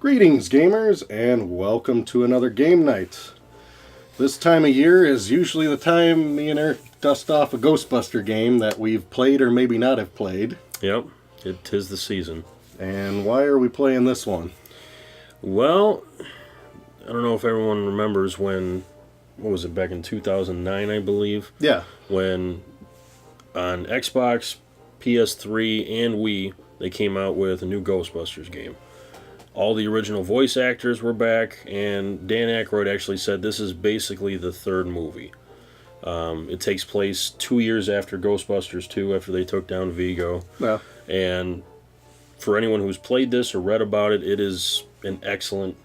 Greetings, gamers, and welcome to another game night. This time of year is usually the time me and Eric dust off a Ghostbuster game that we've played or maybe not have played. Yep, it is the season. And why are we playing this one? Well, I don't know if everyone remembers when, what was it, back in 2009, I believe? Yeah. When on Xbox, PS3, and Wii, they came out with a new Ghostbusters game. All the original voice actors were back, and Dan Aykroyd actually said this is basically the third movie. It takes place 2 years after Ghostbusters 2, after they took down Vigo. Yeah. And for anyone who's played this or read about it, it is an excellent,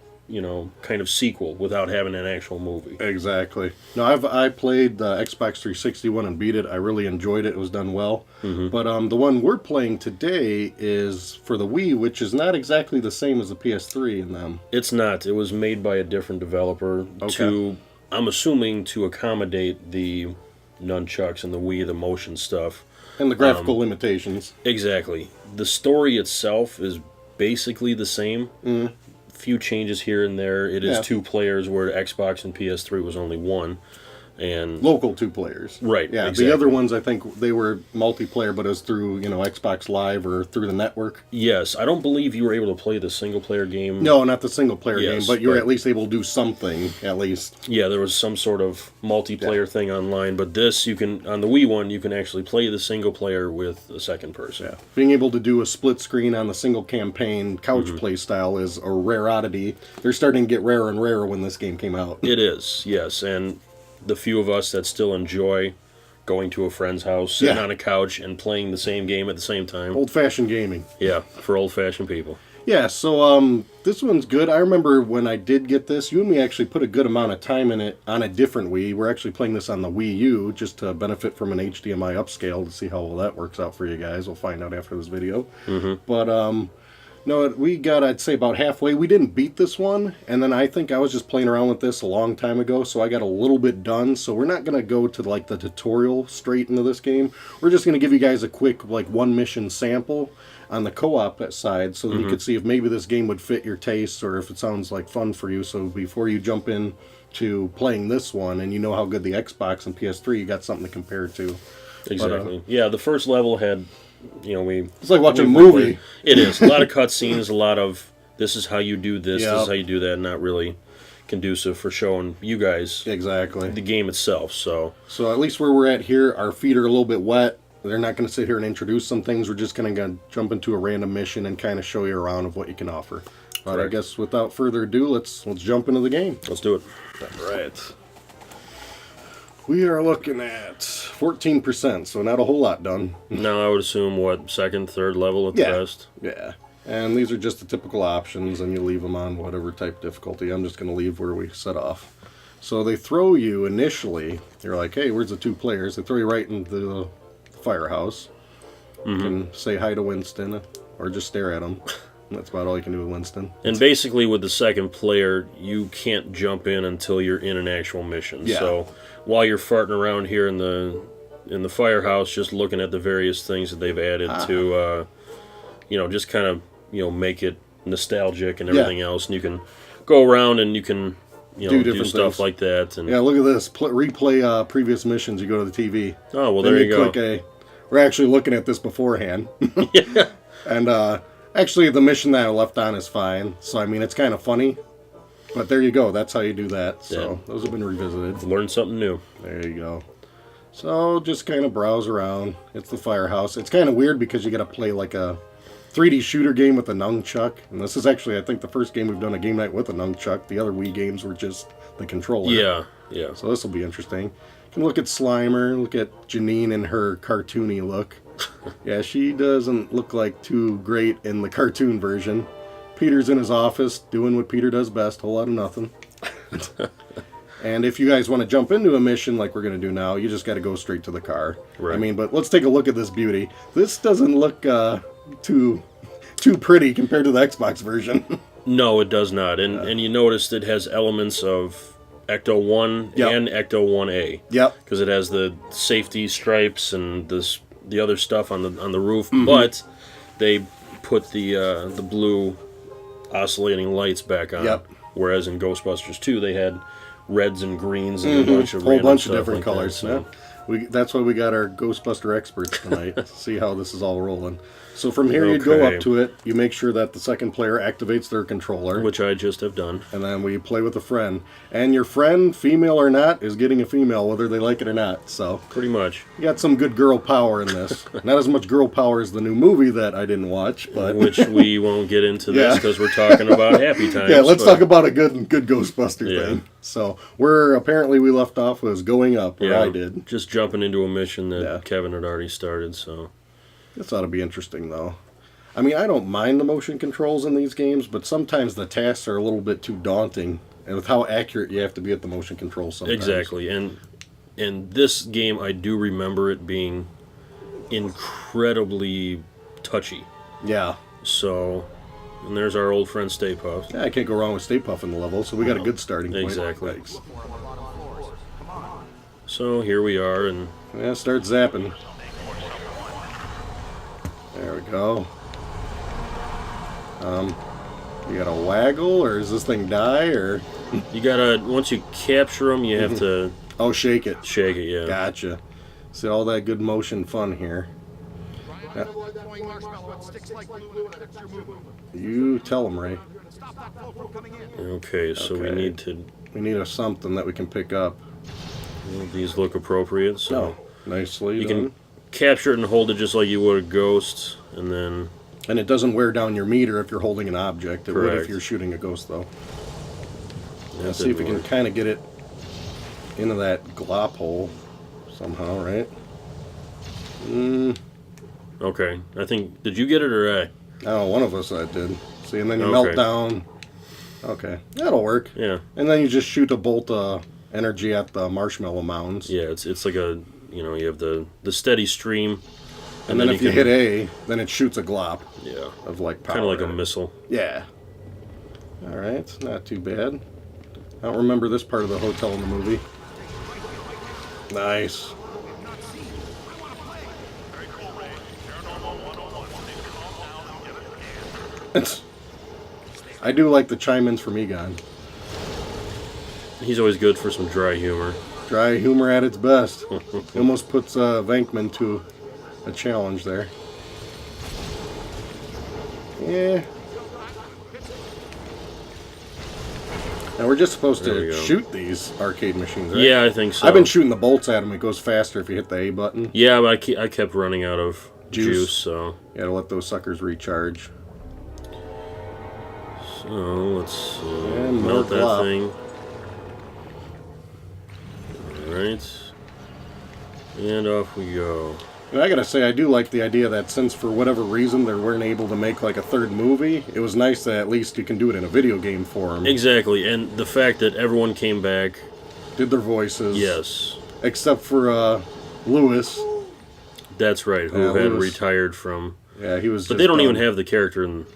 kind of sequel without having an actual movie. Exactly. No, I played the Xbox 360 one and beat it. I really enjoyed it. It was done well. Mm-hmm. But the one we're playing today is for the Wii, which is not exactly the same as the PS3 in them. It's not. It was made by a different developer to, I'm assuming, to accommodate the nunchucks and the Wii, the motion stuff. And the graphical limitations. Exactly. The story itself is basically the same. Mm. Few changes here and there. It is 2 players where Xbox and PS3 was only 1. And local 2 players. Right. Yeah, exactly. The other ones, I think they were multiplayer, but it was through, Xbox Live or through the network. Yes, I don't believe you were able to play the single player game. No, not the single player Yes, game, but you were at least able to do something, at least. Yeah, there was some sort of multiplayer thing online, but this, you can, on the Wii one, you can actually play the single player with a second person. Yeah. Being able to do a split screen on the single campaign couch play style is a rare oddity. They're starting to get rarer and rarer when this game came out. It is, yes, and the few of us that still enjoy going to a friend's house, sitting on a couch, and playing the same game at the same time. Old-fashioned gaming. Yeah, for old-fashioned people. Yeah, so this one's good. I remember when I did get this, you and me actually put a good amount of time in it on a different Wii. We're actually playing this on the Wii U just to benefit from an HDMI upscale to see how well that works out for you guys. We'll find out after this video. Mm-hmm. But, no, we got, I'd say, about halfway. We didn't beat this one, and then I think I was just playing around with this a long time ago, so I got a little bit done. So we're not going to go to, the tutorial straight into this game. We're just going to give you guys a quick, one-mission sample on the co-op side so that you could see if maybe this game would fit your tastes or if it sounds like fun for you. So before you jump in to playing this one and you know how good the Xbox and PS3, you got something to compare to. Exactly. But, yeah, the first level had... it's like watching a movie. It is. A lot of cutscenes, a lot of this is how you do this, this is how you do that, not really conducive for showing you guys the game itself. So at least where we're at here, our feet are a little bit wet. They're not going to sit here and introduce some things. We're just going to jump into a random mission and kind of show you around of what you can offer. But correct. I guess without further ado, let's jump into the game. Let's do it. All right. We are looking at 14%, so not a whole lot done. No, I would assume, second, third level at the best? Yeah. And these are just the typical options, and you leave them on whatever type difficulty. I'm just going to leave where we set off. So they throw you initially, you're like, hey, where's the 2 players? They throw you right into the firehouse. You can say hi to Winston, or just stare at him. That's about all you can do with Winston. And basically with the second player, you can't jump in until you're in an actual mission. Yeah. So while you're farting around here in the firehouse, just looking at the various things that they've added to, just kind of, make it nostalgic and everything else. And you can go around and you can, do stuff like that. And yeah, look at this. Replay previous missions. You go to the TV. Oh, well, there you go. We're actually looking at this beforehand. Yeah. And, actually, the mission that I left on is fine. So, I mean, it's kind of funny. But there you go. That's how you do that. So, those have been revisited. Learn something new. There you go. So, just kind of browse around. It's the firehouse. It's kind of weird because you got to play like a 3D shooter game with a nunchuck. And this is actually, I think, the first game we've done a game night with a nunchuck. The other Wii games were just the controller. Yeah, yeah. So, this will be interesting. You can look at Slimer. Look at Janine and her cartoony look. Yeah, she doesn't look like too great in the cartoon version. Peter's in his office doing what Peter does best, whole lot of nothing. And if you guys want to jump into a mission like we're going to do now, you just got to go straight to the car. Right. I mean, but let's take a look at this beauty. This doesn't look too pretty compared to the Xbox version. No, it does not. And you noticed it has elements of Ecto 1 and Ecto 1A. Yep. Because it has the safety stripes and the other stuff on the roof, but they put the blue oscillating lights back on. Yep. Whereas in Ghostbusters 2, they had reds and greens and a bunch of whole random bunch of stuff different like colors. That, so. That's why we got our Ghostbuster experts tonight. See how this is all rolling. So from here, you go Okay. up to it. You make sure that the second player activates their controller. Which I just have done. And then we play with a friend. And your friend, female or not, is getting a female, whether they like it or not. So Pretty much. you got some good girl power in this. Not as much girl power as the new movie that I didn't watch, but Which we won't get into this Yeah. because we're talking about Happy Times. yeah, let's but- talk about a good Ghostbuster Yeah. thing. So where apparently we left off was going up, where Yeah, I did. just jumping into a mission that Yeah. Kevin had already started, so... This ought to be interesting, though. I mean, I don't mind the motion controls in these games, but sometimes the tasks are a little bit too daunting, and with how accurate you have to be at the motion controls sometimes. Exactly, and in this game, I do remember it being incredibly touchy. Yeah. So, and there's our old friend Stay Puft. Yeah, I can't go wrong with Stay Puft in the level, so we got a good starting point. Exactly. Thanks. So here we are, and Yeah, start zapping. There we go. You got a waggle, or does this thing die, or... you gotta, once you capture them, you have to Oh, shake it. shake it, yeah. Gotcha. See all that good motion fun here. You tell them, Ray. Okay, so we Okay. need to, We need a something that we can pick up. well, these look appropriate, so... Oh, nicely You done. can capture it and hold it just like you would a ghost, and then... And it doesn't wear down your meter if you're holding an object. It would if Correct. you're shooting a ghost, though. that Let's see if we didn't can work. kind of get it into that glop hole somehow, right? Okay, I think... Did you get it or I? I don't know, one of us that did. See, and then you Okay. melt down. Okay, that'll work. Yeah. And then you just shoot a bolt of energy at the marshmallow mounds. Yeah, it's like a... You know, you have the steady stream. And then if you can- hit A, then it shoots a glop Yeah. of like power. Kind of like a at it. missile. Yeah. Alright, not too bad. I don't remember this part of the hotel in the movie. Nice. I do like the chime-ins from Egon. He's always good for some dry humor. Dry humor at its best. It almost puts Venkman to a challenge there. Yeah. Now we're just supposed There we to go. shoot these arcade machines, right? Yeah, I think so. I've been shooting the bolts at them. It goes faster if you hit the A button. Yeah, but I kept running out of Juice. juice, so... You gotta let those suckers recharge. So, let's And more melt that glop. thing. Alright. And off we go. And I gotta say, I do like the idea that since for whatever reason they weren't able to make like a third movie, it was nice that at least you can do it in a video game form. Exactly, and the fact that everyone came back, Did their voices. yes, Except for Lewis. that's right, who Yeah, had Lewis. retired from... Yeah, he was But just they don't even done. have the character in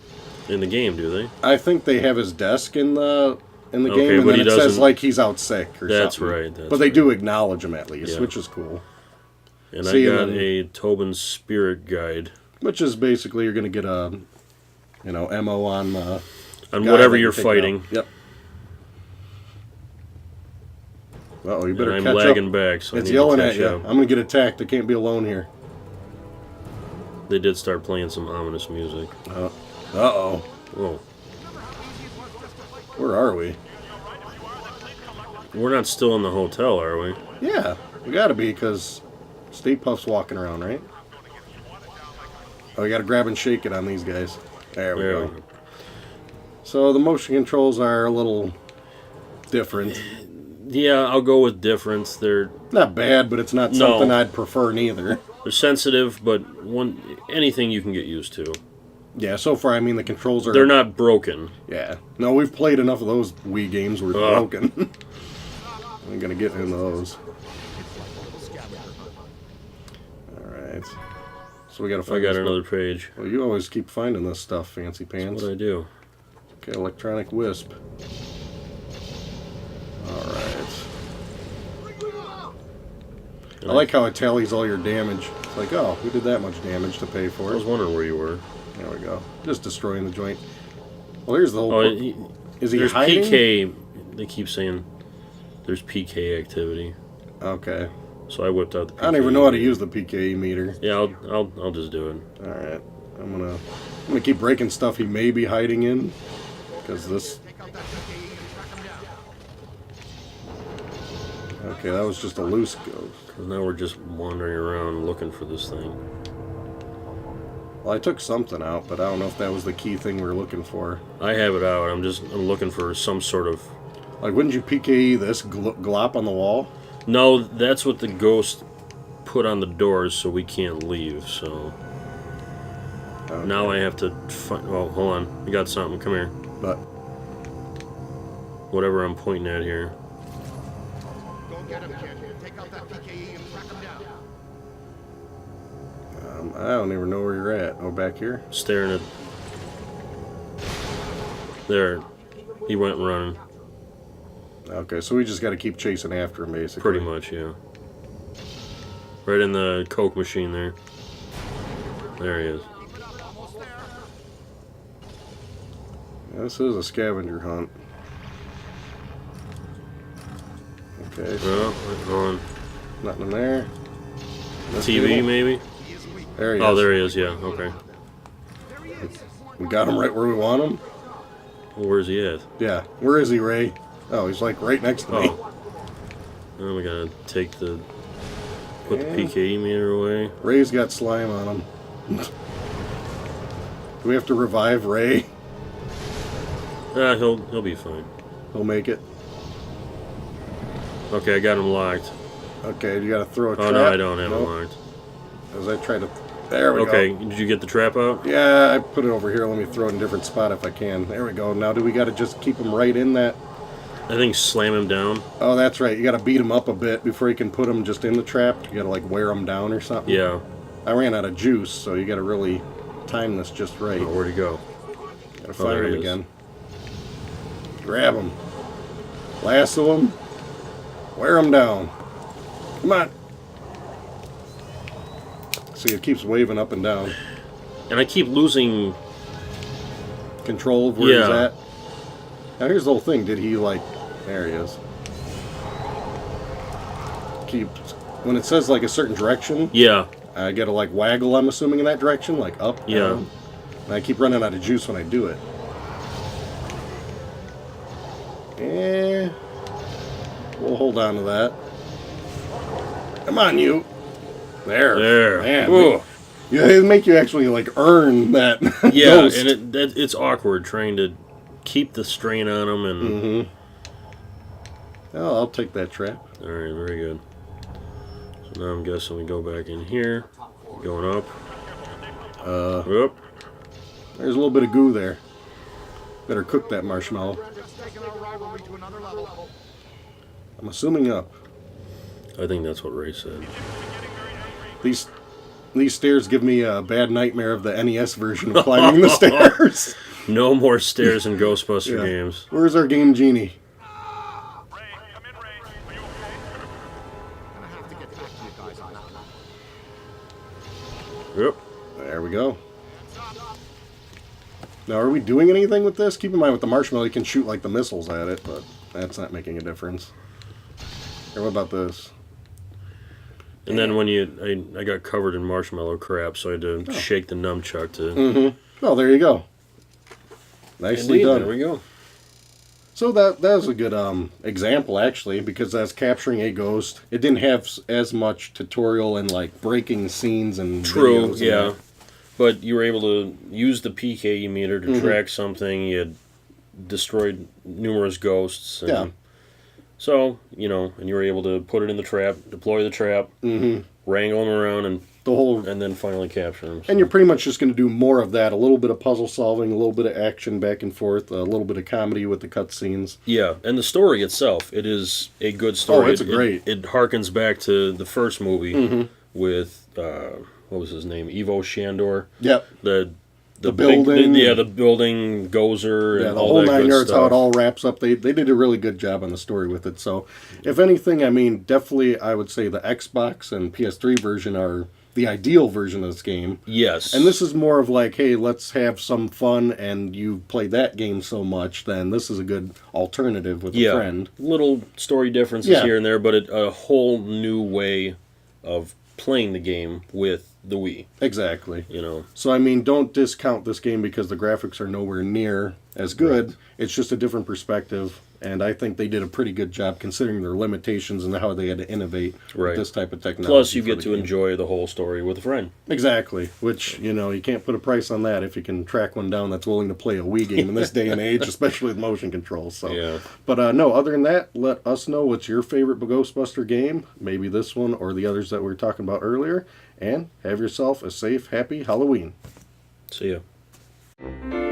the game, do they? I think they have his desk in the Okay, game, and but then he it says doesn't- like he's out sick or That's something. right, that's but they right. do acknowledge him at least, Yeah. which is cool. And See, I and got then- a Tobin Spirit Guide Which is basically you're gonna get a, MO on on guy whatever that you're taking out. fighting. Yep. Uh-oh, you And better I'm catch lagging up. back, so I It's need yelling to at catch you. up. I'm gonna get attacked. I can't be alone here. They did start playing some ominous music. Uh-oh. Oh, Where are we? we're not still in the hotel, are we? Yeah, we gotta be, because Stay Puft's walking around, right? Oh, we gotta grab and shake it on these guys. There we There go. we go. So the motion controls are a little different. Yeah, I'll go with difference. They're Not bad, but it's not No. something I'd prefer neither. sensitive, but anything you can get used to. Yeah, so far, I mean, the controls are... They're not broken. Yeah. No, we've played enough of those Wii games where they're broken. I'm gonna get into those. Alright. So we gotta I find got this another one. page. Well, you always keep finding this stuff, Fancy Pants. What I do? Okay, electronic wisp. Alright. I like how it tallies all your damage. It's like, oh, we did that much damage to pay I for was it. wondering where you were. There we go. Just destroying the joint. Well, here's the whole. Is he there's hiding? PK. They keep saying there's PK activity. Okay. So I whipped out the PK. I don't even know how to use the PKE meter. Yeah, I'll just do it. All right. I'm gonna keep breaking stuff he may be hiding in, because this. Okay, that was just a loose ghost. Cause now we're just wandering around looking for this thing. Well, I took something out, but I don't know if that was the key thing we were looking for. I have it out. I'm looking for some sort of. Like, wouldn't you PKE this glop on the wall? No, that's what the ghost put on the doors, so we can't leave. So Okay. now I have to find. Oh, hold on. You got something? Come here. But Whatever I'm pointing at here. Go get him, kid. Take out that PKE and track him down. I don't even know where you're at. Oh, back here? Staring at. There. He went running. Okay, so we just got to keep chasing after him, basically. Pretty much, yeah. Right in the Coke machine there. There he is. Yeah, this is a scavenger hunt. Okay, so Well, we're going. nothing in there. This TV, table? maybe? There he is. Oh, there he is, yeah, okay. We got him right where we want him? Well, where's he at? Yeah. Where is he, Ray? Oh, he's like right next to me. Oh. Now we gotta take the. Put the Yeah. PKE meter away. Ray's got slime on him. Do we have to revive Ray? He'll be fine. He'll make it. Okay, I got him locked. Okay, you gotta throw a trap. Oh, no, I don't have him Nope. locked. As I try to... There we Okay, go. did you get the trap out? Yeah, I put it over here. Let me throw it in a different spot if I can. There we go. Now do we gotta just keep him right in that... I think slam him down. Oh, that's right. You gotta beat him up a bit before you can put him just in the trap. You gotta like wear him down or something. Yeah. I ran out of juice, so you gotta really time this just right. Oh, where'd he go? Gotta there fire he it is. again. Grab him. Lasso him. Wear him down. Come on. See, it keeps waving up and down. And I keep losing. Control of where he's Yeah. at. Now here's the whole thing. Did he like... There he is. Keep... When it says like a certain direction, Yeah. I gotta like waggle, I'm assuming, in that direction. Like up, Yeah. down. And I keep running out of juice when I do it. Eh... We'll hold on to that. Come on, you. There. Man, Ooh. yeah, it make you actually like earn that. Yeah, ghost. and it's awkward trying to keep the strain on him and. Mm-hmm. Oh, I'll take that trap. All right, very good. So now I'm guessing we go back in here, going up. Up. There's a little bit of goo there. Better cook that marshmallow. Just taking our rivalry to another level. I'm assuming up. I think that's what Ray said. These stairs give me a bad nightmare of the NES version of climbing the stairs. No more stairs in Ghostbuster Yeah. games. Where's our game genie? Ray, come in, Ray. Are you okay? Gonna have to get back to you guys on that one. Yep. There we go. Now, are we doing anything with this? Keep in mind, with the marshmallow, you can shoot like the missiles at it, but that's not making a difference. Or what about this? And then when I got covered in marshmallow crap, so I had to shake the nunchuck to. Mm-hmm. Oh, there you go. Nicely Indeed, done. there we go. So that was a good example, actually, because that's capturing a ghost. It didn't have as much tutorial and like breaking scenes and True, videos yeah. and But you were able to use the PKE meter to track something. You had destroyed numerous ghosts. And Yeah. So, and you were able to put it in the trap, deploy the trap, wrangle them around, and the whole. and then finally capture them. And you're pretty much just going to do more of that. A little bit of puzzle solving, a little bit of action back and forth, a little bit of comedy with the cutscenes. Yeah, and the story itself, it is a good story. Oh, it's great. It harkens back to the first movie with, what was his name? Ivo Shandor. Yep. The building. the building, Gozer, Yeah, and the all whole that 9 good yards, stuff. how it all wraps up. They did a really good job on the story with it. So, if anything, I mean, definitely I would say the Xbox and PS3 version are the ideal version of this game. Yes. And this is more of like, hey, let's have some fun, and you played that game so much, then this is a good alternative with a friend. Little story differences here and there, but a whole new way of playing the game with the Wii. Exactly. You know. So, I mean, don't discount this game because the graphics are nowhere near as good. Right. It's just a different perspective, and I think they did a pretty good job considering their limitations and how they had to innovate with this type of technology. Plus, you get to enjoy the whole story with a friend. Exactly, which, you know, you can't put a price on that if you can track one down that's willing to play a Wii game in this day and age, especially with motion controls. So. Yeah. But no, other than that, let us know what's your favorite Ghostbuster game, maybe this one or the others that we were talking about earlier, and have yourself a safe, happy Halloween. See ya.